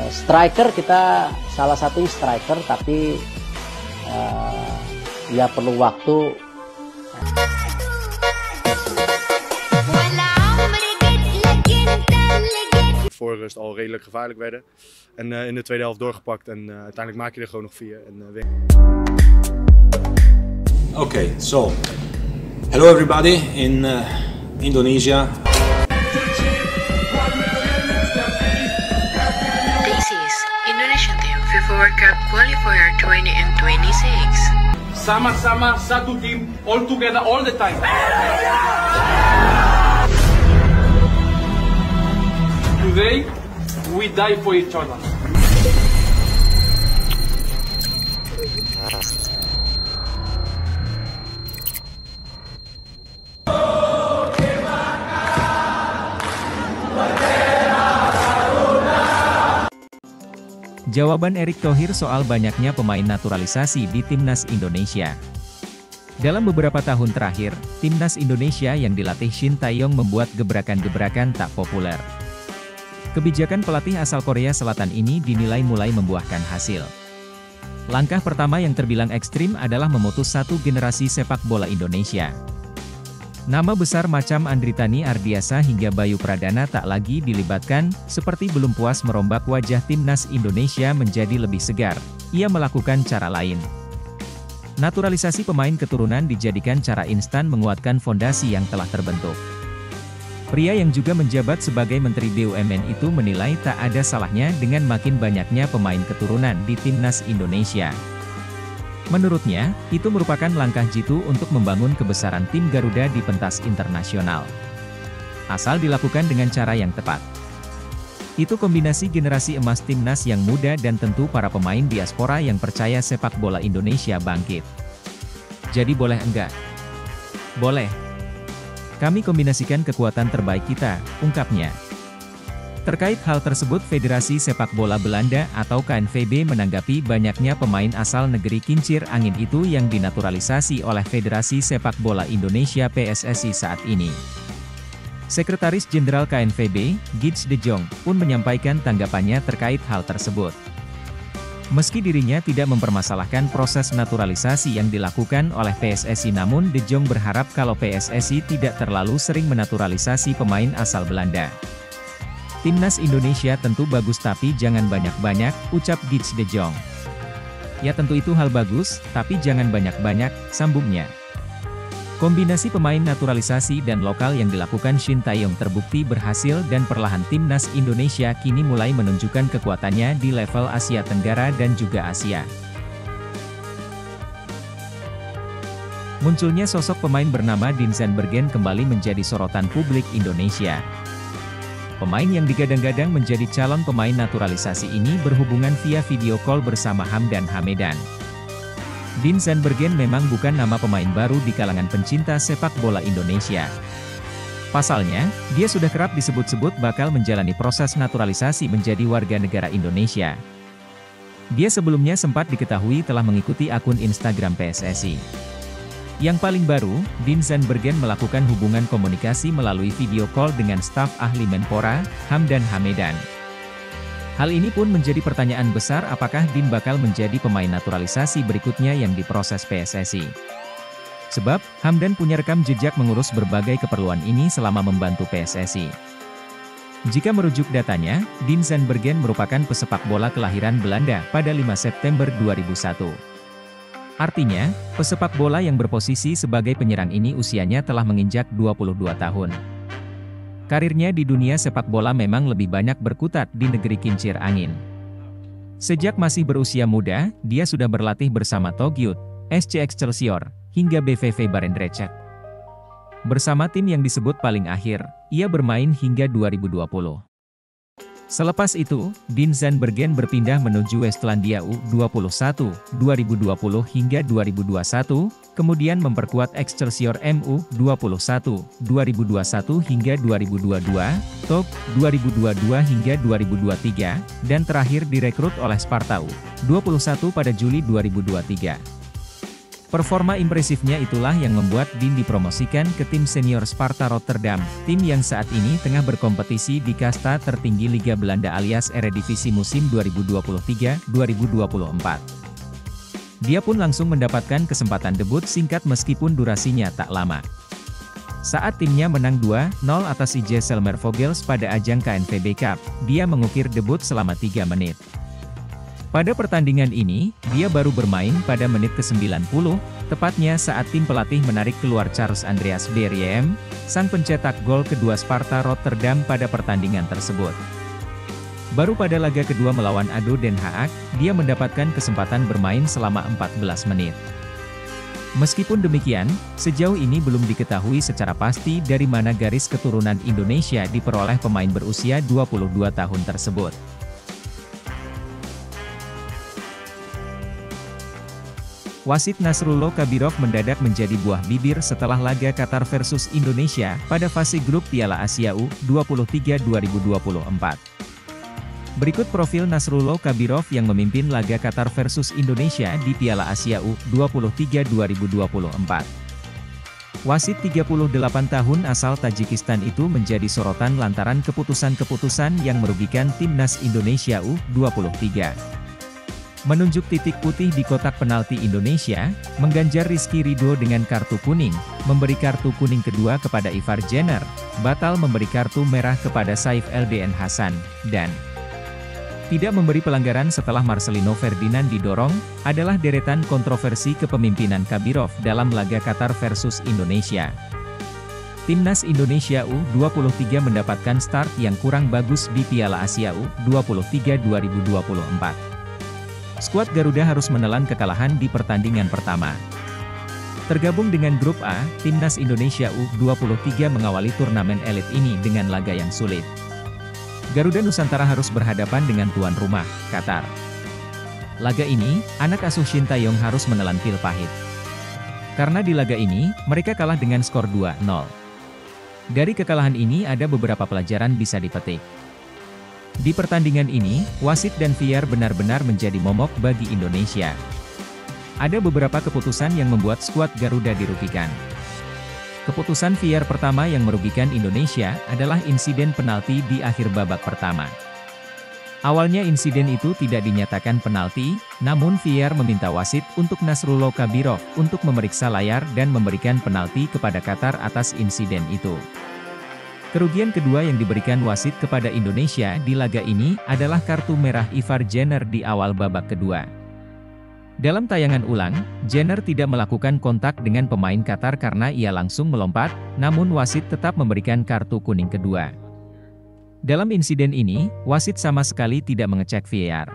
Striker kita salah satu striker, tapi ya perlu waktu. Voor rust al redelijk gevaarlijk werden. En in de tweede helft doorgepakt en uiteindelijk maak je er gewoon nog 4. Okay, so hello everybody in Indonesia. This is Indonesian Team FIFA World Cup Qualifier 2026. Sama-sama satu tim, all together all the time. Today we die for each other. Jawaban Erick Thohir soal banyaknya pemain naturalisasi di Timnas Indonesia. Dalam beberapa tahun terakhir, Timnas Indonesia yang dilatih Shin Tae-yong membuat gebrakan-gebrakan tak populer. Kebijakan pelatih asal Korea Selatan ini dinilai mulai membuahkan hasil. Langkah pertama yang terbilang ekstrim adalah memutus satu generasi sepak bola Indonesia. Nama besar macam Andritani Ardiasa hingga Bayu Pradana tak lagi dilibatkan, seperti belum puas merombak wajah Timnas Indonesia menjadi lebih segar. Ia melakukan cara lain. Naturalisasi pemain keturunan dijadikan cara instan menguatkan fondasi yang telah terbentuk. Pria yang juga menjabat sebagai Menteri BUMN itu menilai tak ada salahnya dengan makin banyaknya pemain keturunan di Timnas Indonesia. Menurutnya, itu merupakan langkah jitu untuk membangun kebesaran tim Garuda di pentas internasional. Asal dilakukan dengan cara yang tepat. Itu kombinasi generasi emas Timnas yang muda dan tentu para pemain diaspora yang percaya sepak bola Indonesia bangkit. Jadi boleh enggak? Boleh. Kami kombinasikan kekuatan terbaik kita, ungkapnya. Terkait hal tersebut, Federasi Sepak Bola Belanda atau KNVB menanggapi banyaknya pemain asal negeri kincir angin itu yang dinaturalisasi oleh Federasi Sepak Bola Indonesia PSSI saat ini. Sekretaris Jenderal KNVB, Guits de Jong, pun menyampaikan tanggapannya terkait hal tersebut. Meski dirinya tidak mempermasalahkan proses naturalisasi yang dilakukan oleh PSSI, namun de Jong berharap kalau PSSI tidak terlalu sering menaturalisasi pemain asal Belanda. Timnas Indonesia tentu bagus tapi jangan banyak-banyak, ucap Guits de Jong. Ya tentu itu hal bagus, tapi jangan banyak-banyak, sambungnya. Kombinasi pemain naturalisasi dan lokal yang dilakukan Shin Tae-yong terbukti berhasil dan perlahan Timnas Indonesia kini mulai menunjukkan kekuatannya di level Asia Tenggara dan juga Asia. Munculnya sosok pemain bernama Dean Zandbergen kembali menjadi sorotan publik Indonesia. Pemain yang digadang-gadang menjadi calon pemain naturalisasi ini berhubungan via video call bersama Hamdan Hamedan. Dean Zandbergen memang bukan nama pemain baru di kalangan pencinta sepak bola Indonesia. Pasalnya, dia sudah kerap disebut-sebut bakal menjalani proses naturalisasi menjadi warga negara Indonesia. Dia sebelumnya sempat diketahui telah mengikuti akun Instagram PSSI. Yang paling baru, Dean Zandbergen melakukan hubungan komunikasi melalui video call dengan staf ahli Menpora, Hamdan Hamedan. Hal ini pun menjadi pertanyaan besar, apakah Dean bakal menjadi pemain naturalisasi berikutnya yang diproses PSSI. Sebab, Hamdan punya rekam jejak mengurus berbagai keperluan ini selama membantu PSSI. Jika merujuk datanya, Dean Zandbergen merupakan pesepak bola kelahiran Belanda pada 5 September 2001. Artinya, pesepak bola yang berposisi sebagai penyerang ini usianya telah menginjak 22 tahun. Karirnya di dunia sepak bola memang lebih banyak berkutat di negeri kincir angin. Sejak masih berusia muda, dia sudah berlatih bersama Togyut, SC Excelsior, hingga BVV Barendrecht. Bersama tim yang disebut paling akhir, ia bermain hingga 2020. Selepas itu, Dean Zandbergen berpindah menuju Westlandia U21, 2020 hingga 2021, kemudian memperkuat Excelsior MU21, 2021 hingga 2022, TOG, 2022 hingga 2023, dan terakhir direkrut oleh Sparta U21 pada Juli 2023. Performa impresifnya itulah yang membuat Dean dipromosikan ke tim senior Sparta Rotterdam, tim yang saat ini tengah berkompetisi di kasta tertinggi Liga Belanda alias Eredivisie musim 2023-2024. Dia pun langsung mendapatkan kesempatan debut singkat meskipun durasinya tak lama. Saat timnya menang 2-0 atas IJ Selmer Vogels pada ajang KNVB Cup, dia mengukir debut selama 3 menit. Pada pertandingan ini, dia baru bermain pada menit ke-90, tepatnya saat tim pelatih menarik keluar Charles Andreas Beriem, sang pencetak gol kedua Sparta Rotterdam pada pertandingan tersebut. Baru pada laga kedua melawan ADO Den Haag, dia mendapatkan kesempatan bermain selama 14 menit. Meskipun demikian, sejauh ini belum diketahui secara pasti dari mana garis keturunan Indonesia diperoleh pemain berusia 22 tahun tersebut. Wasit Nasrullo Kabirov mendadak menjadi buah bibir setelah laga Qatar versus Indonesia pada fase grup Piala Asia U23 2024. Berikut profil Nasrullo Kabirov yang memimpin laga Qatar versus Indonesia di Piala Asia U23 2024. Wasit 38 tahun asal Tajikistan itu menjadi sorotan lantaran keputusan-keputusan yang merugikan timnas Indonesia U23. Menunjuk titik putih di kotak penalti Indonesia, mengganjar Rizky Ridho dengan kartu kuning, memberi kartu kuning kedua kepada Ivar Jenner, batal memberi kartu merah kepada Saif Eldin Hasan, dan tidak memberi pelanggaran setelah Marcelino Ferdinand didorong, adalah deretan kontroversi kepemimpinan Kabirov dalam laga Qatar versus Indonesia. Timnas Indonesia U23 mendapatkan start yang kurang bagus di Piala Asia U23 2024. Skuad Garuda harus menelan kekalahan di pertandingan pertama. Tergabung dengan grup A, Timnas Indonesia U23 mengawali turnamen elit ini dengan laga yang sulit. Garuda Nusantara harus berhadapan dengan tuan rumah, Qatar. Laga ini, anak asuh Shin Tae-yong harus menelan pil pahit. Karena di laga ini, mereka kalah dengan skor 2-0. Dari kekalahan ini ada beberapa pelajaran bisa dipetik. Di pertandingan ini, wasit dan VAR benar-benar menjadi momok bagi Indonesia. Ada beberapa keputusan yang membuat skuad Garuda dirugikan. Keputusan VAR pertama yang merugikan Indonesia adalah insiden penalti di akhir babak pertama. Awalnya insiden itu tidak dinyatakan penalti, namun VAR meminta wasit untuk Nasrullo Kabirov untuk memeriksa layar dan memberikan penalti kepada Qatar atas insiden itu. Kerugian kedua yang diberikan wasit kepada Indonesia di laga ini adalah kartu merah Ivar Jenner di awal babak kedua. Dalam tayangan ulang, Jenner tidak melakukan kontak dengan pemain Qatar karena ia langsung melompat, namun wasit tetap memberikan kartu kuning kedua. Dalam insiden ini, wasit sama sekali tidak mengecek VAR.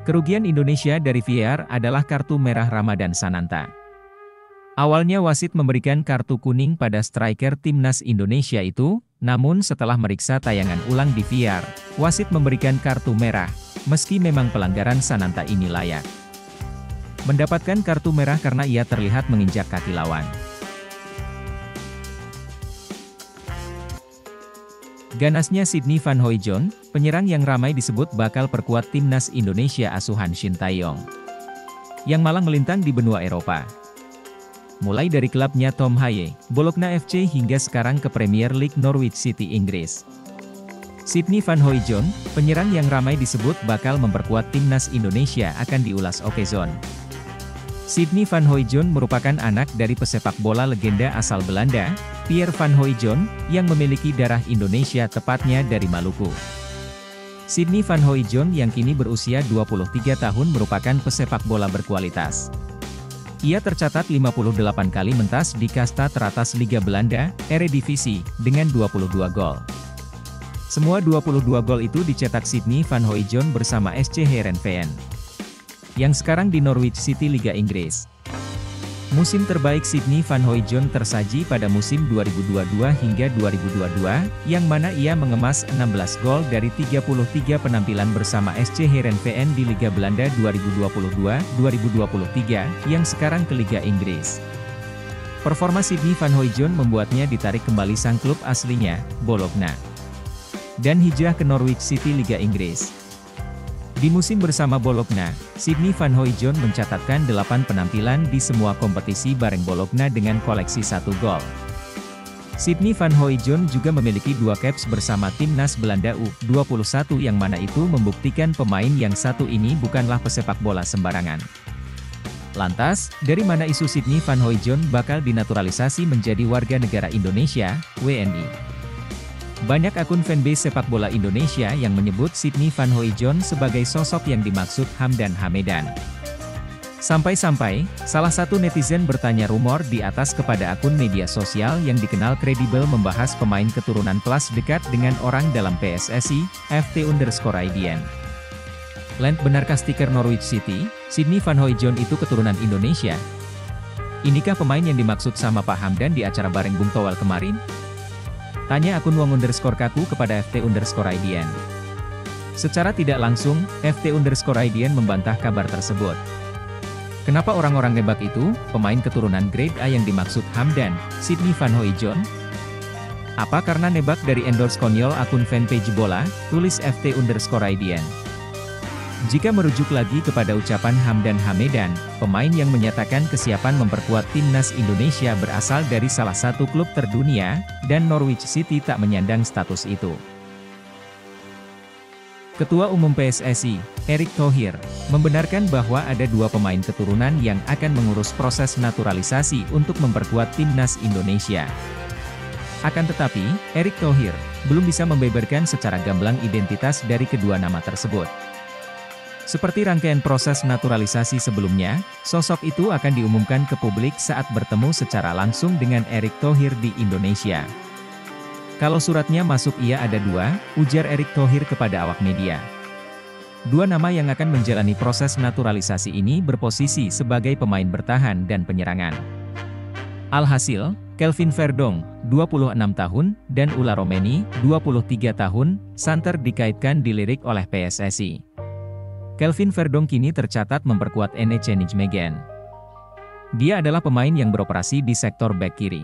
Kerugian Indonesia dari VAR adalah kartu merah Ramadan Sananta. Awalnya wasit memberikan kartu kuning pada striker timnas Indonesia itu, namun setelah meriksa tayangan ulang di VAR, wasit memberikan kartu merah, meski memang pelanggaran Sananta ini layak. Mendapatkan kartu merah karena ia terlihat menginjak kaki lawan. Ganasnya Sydney Van Hooijdonk, penyerang yang ramai disebut bakal perkuat timnas Indonesia asuhan Shin Tae-yong, yang malang melintang di benua Eropa. Mulai dari klubnya Tom Haye, Bologna FC hingga sekarang ke Premier League Norwich City Inggris. Sydney Van Hooijdonk, penyerang yang ramai disebut bakal memperkuat timnas Indonesia akan diulas Okezone. Sydney Van Hooijdonk merupakan anak dari pesepak bola legenda asal Belanda, Pierre Van Hooijdonk, yang memiliki darah Indonesia tepatnya dari Maluku. Sydney Van Hooijdonk yang kini berusia 23 tahun merupakan pesepak bola berkualitas. Ia tercatat 58 kali mentas di kasta teratas Liga Belanda, Eredivisie, dengan 22 gol. Semua 22 gol itu dicetak Sydney Van Hooijdonk bersama SC Heerenveen, yang sekarang di Norwich City Liga Inggris. Musim terbaik Sydney Van Hooijdonk tersaji pada musim 2022 hingga 2022, yang mana ia mengemas 16 gol dari 33 penampilan bersama SC Heerenveen di Liga Belanda 2022-2023, yang sekarang ke Liga Inggris. Performa Sydney Van Hooijdonk membuatnya ditarik kembali sang klub aslinya, Bologna, dan hijrah ke Norwich City Liga Inggris. Di musim bersama Bologna, Sidney Van Hooijdonk mencatatkan 8 penampilan di semua kompetisi bareng Bologna dengan koleksi 1 gol. Sidney Van Hooijdonk juga memiliki 2 caps bersama timnas Belanda U21 yang mana itu membuktikan pemain yang satu ini bukanlah pesepak bola sembarangan. Lantas, dari mana isu Sidney Van Hooijdonk bakal dinaturalisasi menjadi warga negara Indonesia, WNI? Banyak akun fanbase sepak bola Indonesia yang menyebut Sidney Van Hooijdonk sebagai sosok yang dimaksud Hamdan Hamedan. Sampai-sampai, salah satu netizen bertanya rumor di atas kepada akun media sosial yang dikenal kredibel membahas pemain keturunan plus dekat dengan orang dalam PSSI, FT_IDN. Land, benarkah stiker Norwich City, Sidney Van Hooijdonk itu keturunan Indonesia? Inikah pemain yang dimaksud sama Pak Hamdan di acara bareng Bung Towel kemarin? Tanya akun Wong_kaku kepada FT_IDN. Secara tidak langsung, FT_IDN membantah kabar tersebut. Kenapa orang-orang nebak itu, pemain keturunan grade A yang dimaksud Hamdan, Sidney Van Hooijdonk? Apa karena nebak dari endorse konyol akun fanpage bola, tulis FT_IDN. Jika merujuk lagi kepada ucapan Hamdan Hamedan, pemain yang menyatakan kesiapan memperkuat timnas Indonesia berasal dari salah satu klub terdunia, dan Norwich City tak menyandang status itu. Ketua Umum PSSI, Erick Thohir, membenarkan bahwa ada 2 pemain keturunan yang akan mengurus proses naturalisasi untuk memperkuat timnas Indonesia. Akan tetapi, Erick Thohir belum bisa membeberkan secara gamblang identitas dari kedua nama tersebut. Seperti rangkaian proses naturalisasi sebelumnya, sosok itu akan diumumkan ke publik saat bertemu secara langsung dengan Erick Thohir di Indonesia. Kalau suratnya masuk ia ada 2, ujar Erick Thohir kepada awak media. 2 nama yang akan menjalani proses naturalisasi ini berposisi sebagai pemain bertahan dan penyerangan. Alhasil, Kelvin Verdonk, 26 tahun, dan Ulla Romeni, 23 tahun, santer dikaitkan dilirik oleh PSSI. Kelvin Verdonk kini tercatat memperkuat NEC Nijmegen. Dia adalah pemain yang beroperasi di sektor bek kiri.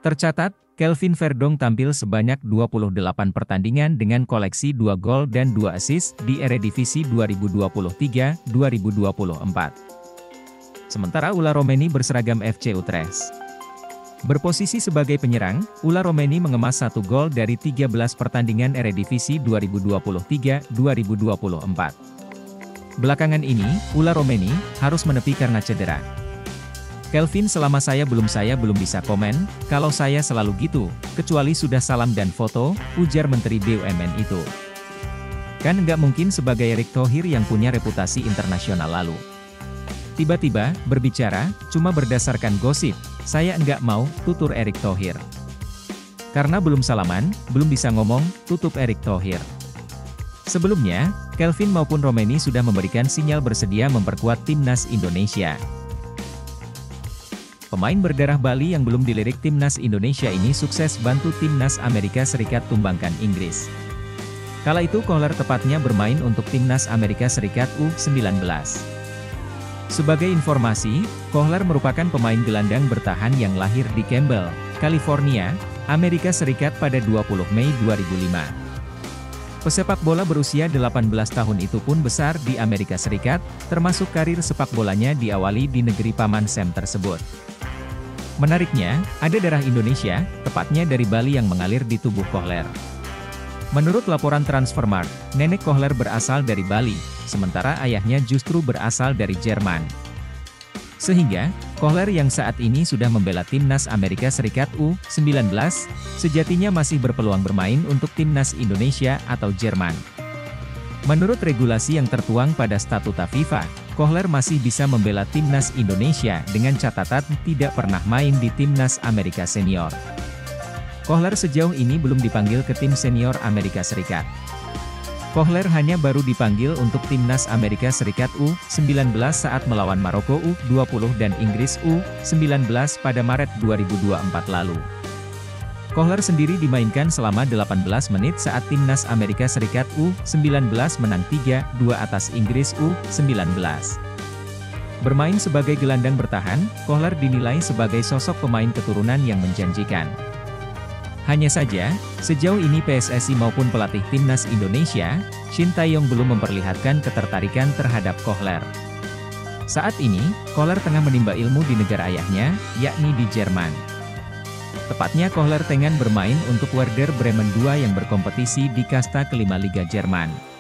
Tercatat, Kelvin Verdonk tampil sebanyak 28 pertandingan dengan koleksi 2 gol dan 2 assist di Eredivisie 2023-2024. Sementara Ulla Romeni berseragam FC Utrecht. Berposisi sebagai penyerang, Ulla Romeni mengemas 1 gol dari 13 pertandingan Eredivisie 2023-2024. Belakangan ini, Ulla Romeni harus menepi karena cedera. Kelvin, selama saya belum bisa komen, kalau saya selalu gitu, kecuali sudah salam dan foto, ujar Menteri BUMN itu. Kan nggak mungkin sebagai Erick Thohir yang punya reputasi internasional lalu. Tiba-tiba, berbicara, cuma berdasarkan gosip, saya nggak mau, tutur Erick Thohir. Karena belum salaman, belum bisa ngomong, tutup Erick Thohir. Sebelumnya, Kelvin maupun Romeni sudah memberikan sinyal bersedia memperkuat timnas Indonesia. Pemain berdarah Bali yang belum dilirik timnas Indonesia ini sukses bantu timnas Amerika Serikat tumbangkan Inggris. Kala itu Kohler tepatnya bermain untuk timnas Amerika Serikat U19. Sebagai informasi, Kohler merupakan pemain gelandang bertahan yang lahir di Campbell, California, Amerika Serikat pada 20 Mei 2005. Pesepak bola berusia 18 tahun itu pun besar di Amerika Serikat, termasuk karir sepak bolanya diawali di negeri Paman Sam tersebut. Menariknya, ada darah Indonesia, tepatnya dari Bali yang mengalir di tubuh Kohler. Menurut laporan Transfermarkt, nenek Kohler berasal dari Bali, sementara ayahnya justru berasal dari Jerman. Sehingga, Kohler yang saat ini sudah membela timnas Amerika Serikat U19, sejatinya masih berpeluang bermain untuk timnas Indonesia atau Jerman. Menurut regulasi yang tertuang pada Statuta FIFA, Kohler masih bisa membela timnas Indonesia dengan catatan tidak pernah main di timnas Amerika Senior. Kohler sejauh ini belum dipanggil ke tim senior Amerika Serikat. Kohler hanya baru dipanggil untuk timnas Amerika Serikat U19 saat melawan Maroko U20 dan Inggris U19 pada Maret 2024 lalu. Kohler sendiri dimainkan selama 18 menit saat timnas Amerika Serikat U19 menang 3-2 atas Inggris U19. Bermain sebagai gelandang bertahan, Kohler dinilai sebagai sosok pemain keturunan yang menjanjikan. Hanya saja, sejauh ini PSSI maupun pelatih timnas Indonesia, Shin Tae-yong belum memperlihatkan ketertarikan terhadap Kohler. Saat ini, Kohler tengah menimba ilmu di negara ayahnya, yakni di Jerman. Tepatnya Kohler tengah bermain untuk Werder Bremen II yang berkompetisi di kasta kelima Liga Jerman.